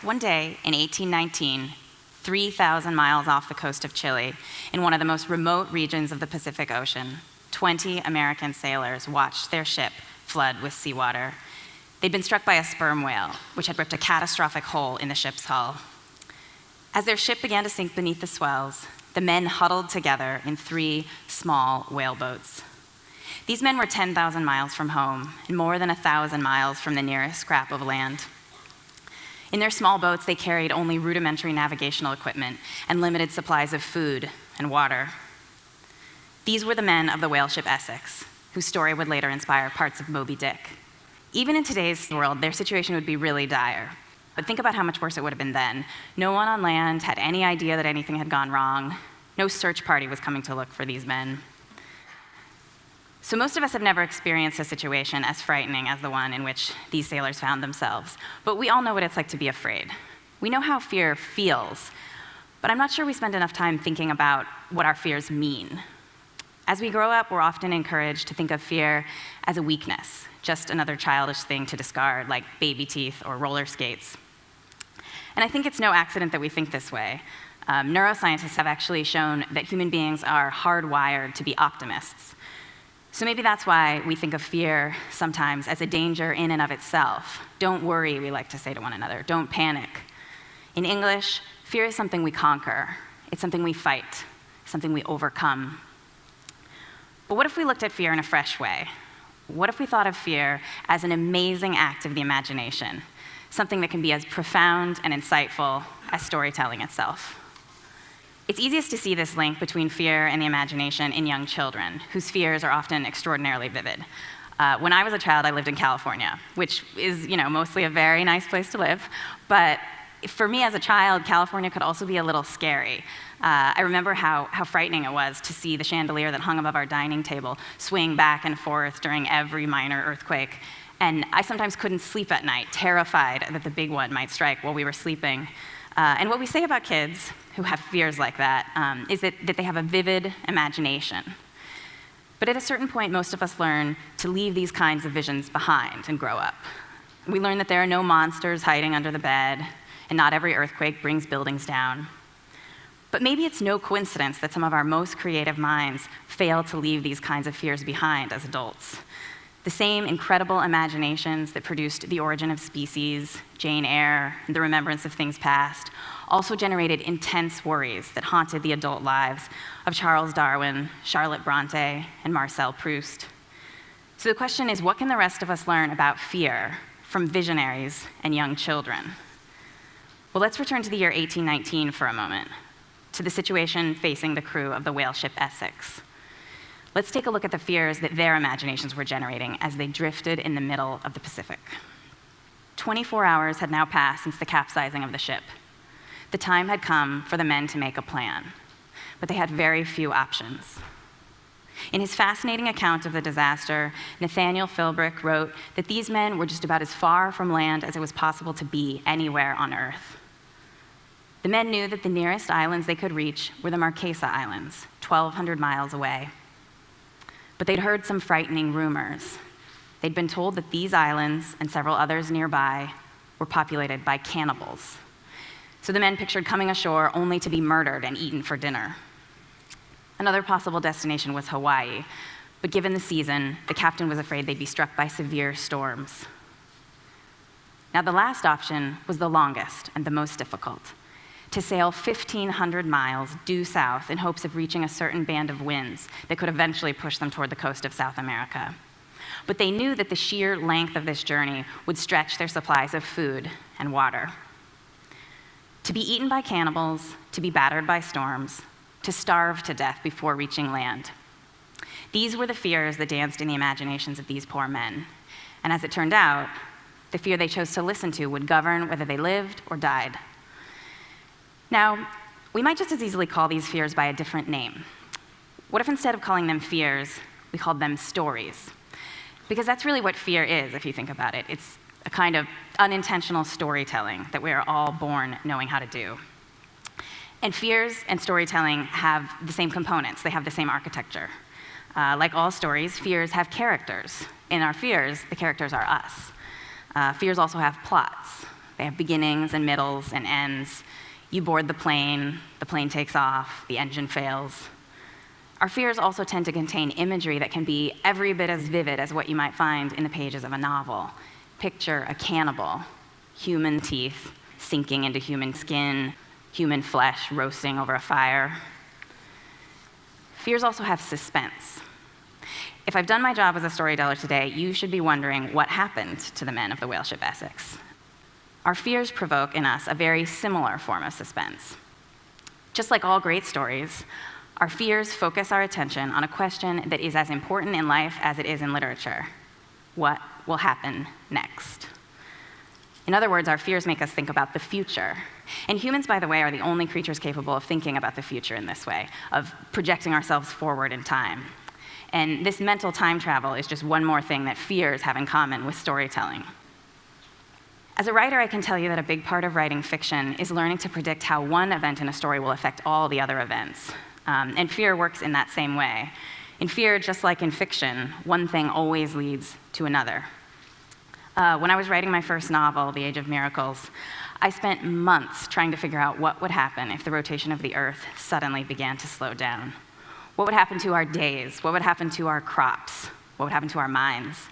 One day in 1819, 3,000 miles off the coast of Chile, in one of the most remote regions of the Pacific Ocean, 20 American sailors watched their ship flood with seawater. They'd been struck by a sperm whale, which had ripped a catastrophic hole in the ship's hull. As their ship began to sink beneath the swells, the men huddled together in 3 small whaleboats. These men were 10,000 miles from home and more than 1,000 miles from the nearest scrap of land. In their small boats, they carried only rudimentary navigational equipment and limited supplies of food and water. These were the men of the whale ship Essex, whose story would later inspire parts of Moby Dick. Even in today's world, their situation would be really dire. But think about how much worse it would have been then. No one on land had any idea that anything had gone wrong. No search party was coming to look for these men. So most of us have never experienced a situation as frightening as the one in which these sailors found themselves. But we all know what it's like to be afraid. We know how fear feels, but I'm not sure we spend enough time thinking about what our fears mean. As we grow up, we're often encouraged to think of fear as a weakness, just another childish thing to discard, like baby teeth or roller skates. And I think it's no accident that we think this way. Neuroscientists have actually shown that human beings are hardwired to be optimists. So maybe that's why we think of fear sometimes as a danger in and of itself. Don't worry, we like to say to one another. Don't panic. In English, fear is something we conquer. It's something we fight, something we overcome. But what if we looked at fear in a fresh way? What if we thought of fear as an amazing act of the imagination, something that can be as profound and insightful as storytelling itself? It's easiest to see this link between fear and the imagination in young children, whose fears are often extraordinarily vivid. When I was a child, I lived in California, which is, mostly a very nice place to live. But for me as a child, California could also be a little scary. I remember how frightening it was to see the chandelier that hung above our dining table swing back and forth during every minor earthquake. And I sometimes couldn't sleep at night, terrified that the big one might strike while we were sleeping. And what we say about kids who have fears like that is that they have a vivid imagination. But at a certain point, most of us learn to leave these kinds of visions behind and grow up. We learn that there are no monsters hiding under the bed, and not every earthquake brings buildings down. But maybe it's no coincidence that some of our most creative minds fail to leave these kinds of fears behind as adults. The same incredible imaginations that produced The Origin of Species, Jane Eyre, and The Remembrance of Things Past also generated intense worries that haunted the adult lives of Charles Darwin, Charlotte Bronte, and Marcel Proust. So the question is, what can the rest of us learn about fear from visionaries and young children? Well, let's return to the year 1819 for a moment, to the situation facing the crew of the whale ship Essex. Let's take a look at the fears that their imaginations were generating as they drifted in the middle of the Pacific. 24 hours had now passed since the capsizing of the ship. The time had come for the men to make a plan, but they had very few options. In his fascinating account of the disaster, Nathaniel Philbrick wrote that these men were just about as far from land as it was possible to be anywhere on Earth. The men knew that the nearest islands they could reach were the Marquesa Islands, 1,200 miles away. But they'd heard some frightening rumors. They'd been told that these islands, and several others nearby, were populated by cannibals. So the men pictured coming ashore only to be murdered and eaten for dinner. Another possible destination was Hawaii, but given the season, the captain was afraid they'd be struck by severe storms. Now, the last option was the longest and the most difficult: to sail 1,500 miles due south in hopes of reaching a certain band of winds that could eventually push them toward the coast of South America. But they knew that the sheer length of this journey would stretch their supplies of food and water. To be eaten by cannibals, to be battered by storms, to starve to death before reaching land. These were the fears that danced in the imaginations of these poor men. And as it turned out, the fear they chose to listen to would govern whether they lived or died. Now, we might just as easily call these fears by a different name. What if instead of calling them fears, we called them stories? Because that's really what fear is, if you think about it. It's a kind of unintentional storytelling that we are all born knowing how to do. And fears and storytelling have the same components. They have the same architecture. Like all stories, fears have characters. In our fears, the characters are us. Fears also have plots. They have beginnings and middles and ends. You board the plane takes off, the engine fails. Our fears also tend to contain imagery that can be every bit as vivid as what you might find in the pages of a novel. Picture a cannibal, human teeth sinking into human skin, human flesh roasting over a fire. Fears also have suspense. If I've done my job as a storyteller today, you should be wondering what happened to the men of the whale ship Essex. Our fears provoke in us a very similar form of suspense. Just like all great stories, our fears focus our attention on a question that is as important in life as it is in literature. What will happen next? In other words, our fears make us think about the future. And humans, by the way, are the only creatures capable of thinking about the future in this way, of projecting ourselves forward in time. And this mental time travel is just one more thing that fears have in common with storytelling. As a writer, I can tell you that a big part of writing fiction is learning to predict how one event in a story will affect all the other events. And fear works in that same way. In fear, just like in fiction, one thing always leads to another. When I was writing my first novel, The Age of Miracles, I spent months trying to figure out what would happen if the rotation of the Earth suddenly began to slow down. What would happen to our days? What would happen to our crops? What would happen to our minds?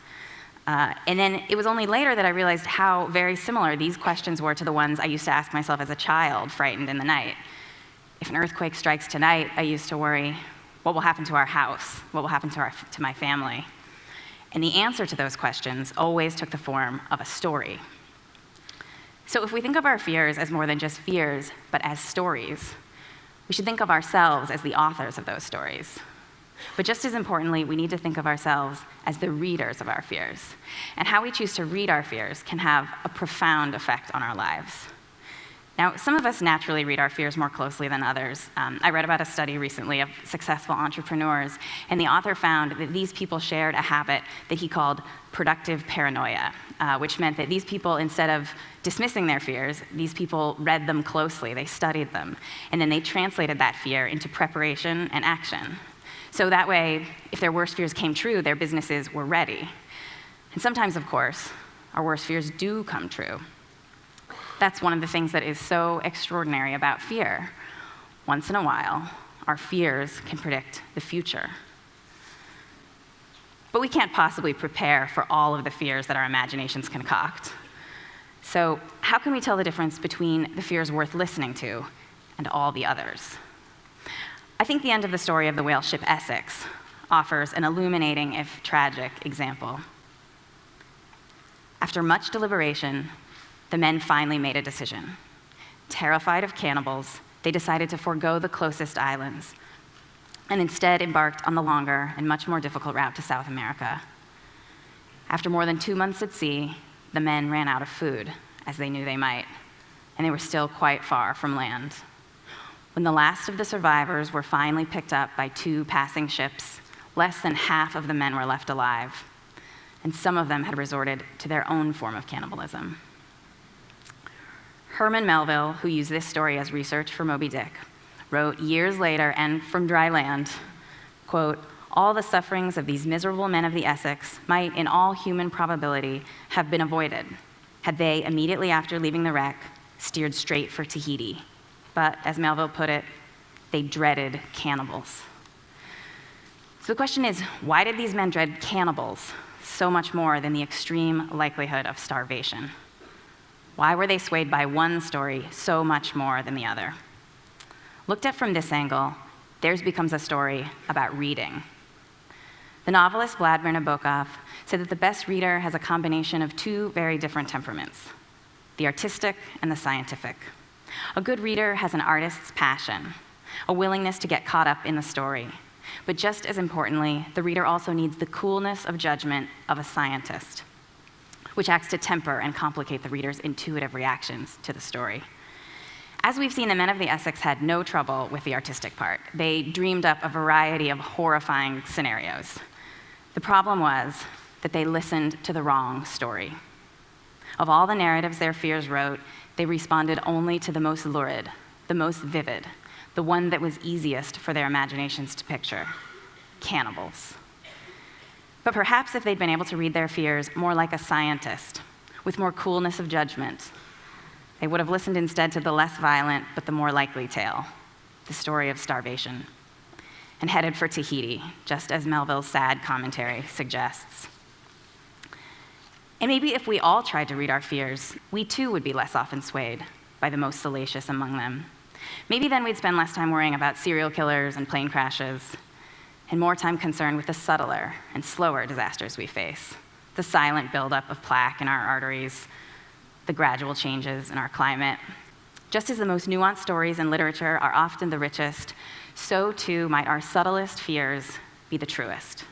And then it was only later that I realized how very similar these questions were to the ones I used to ask myself as a child, frightened in the night. If an earthquake strikes tonight, I used to worry, what will happen to our house? What will happen to my family? And the answer to those questions always took the form of a story. So if we think of our fears as more than just fears, but as stories, we should think of ourselves as the authors of those stories. But just as importantly, we need to think of ourselves as the readers of our fears. And how we choose to read our fears can have a profound effect on our lives. Now, some of us naturally read our fears more closely than others. I read about a study recently of successful entrepreneurs, and the author found that these people shared a habit that he called productive paranoia, which meant that these people, instead of dismissing their fears, these people read them closely, they studied them, and then they translated that fear into preparation and action. So that way, if their worst fears came true, their businesses were ready. And sometimes, of course, our worst fears do come true. That's one of the things that is so extraordinary about fear. Once in a while, our fears can predict the future. But we can't possibly prepare for all of the fears that our imaginations concoct. So how can we tell the difference between the fears worth listening to and all the others? I think the end of the story of the whale ship Essex offers an illuminating, if tragic, example. After much deliberation, the men finally made a decision. Terrified of cannibals, they decided to forego the closest islands and instead embarked on the longer and much more difficult route to South America. After more than 2 months at sea, the men ran out of food, as they knew they might, and they were still quite far from land. When the last of the survivors were finally picked up by 2 passing ships, less than half of the men were left alive, and some of them had resorted to their own form of cannibalism. Herman Melville, who used this story as research for Moby Dick, wrote years later and from dry land, quote, "All the sufferings of these miserable men of the Essex might, in all human probability, have been avoided, had they, immediately after leaving the wreck, steered straight for Tahiti. But, as Melville put it, they dreaded cannibals." So the question is, why did these men dread cannibals so much more than the extreme likelihood of starvation? Why were they swayed by one story so much more than the other? Looked at from this angle, theirs becomes a story about reading. The novelist Vladimir Nabokov said that the best reader has a combination of 2 very different temperaments, the artistic and the scientific. A good reader has an artist's passion, a willingness to get caught up in the story. But just as importantly, the reader also needs the coolness of judgment of a scientist, which acts to temper and complicate the reader's intuitive reactions to the story. As we've seen, the men of the Essex had no trouble with the artistic part. They dreamed up a variety of horrifying scenarios. The problem was that they listened to the wrong story. Of all the narratives their fears wrote, they responded only to the most lurid, the most vivid, the one that was easiest for their imaginations to picture: cannibals. But perhaps if they'd been able to read their fears more like a scientist, with more coolness of judgment, They would have listened instead to the less violent but the more likely tale, the story of starvation, and headed for Tahiti, just as Melville's sad commentary suggests. And maybe if we all tried to read our fears, we too would be less often swayed by the most salacious among them. Maybe then we'd spend less time worrying about serial killers and plane crashes, and more time concerned with the subtler and slower disasters we face, the silent buildup of plaque in our arteries, the gradual changes in our climate. Just as the most nuanced stories in literature are often the richest, so too might our subtlest fears be the truest.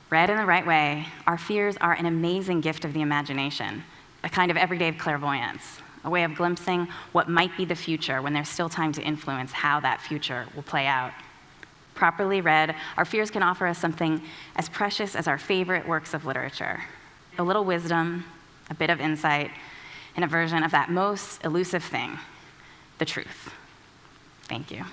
Read in the right way, our fears are an amazing gift of the imagination, a kind of everyday clairvoyance, a way of glimpsing what might be the future when there's still time to influence how that future will play out. Properly read, our fears can offer us something as precious as our favorite works of literature, a little wisdom, a bit of insight, and a version of that most elusive thing, the truth. Thank you.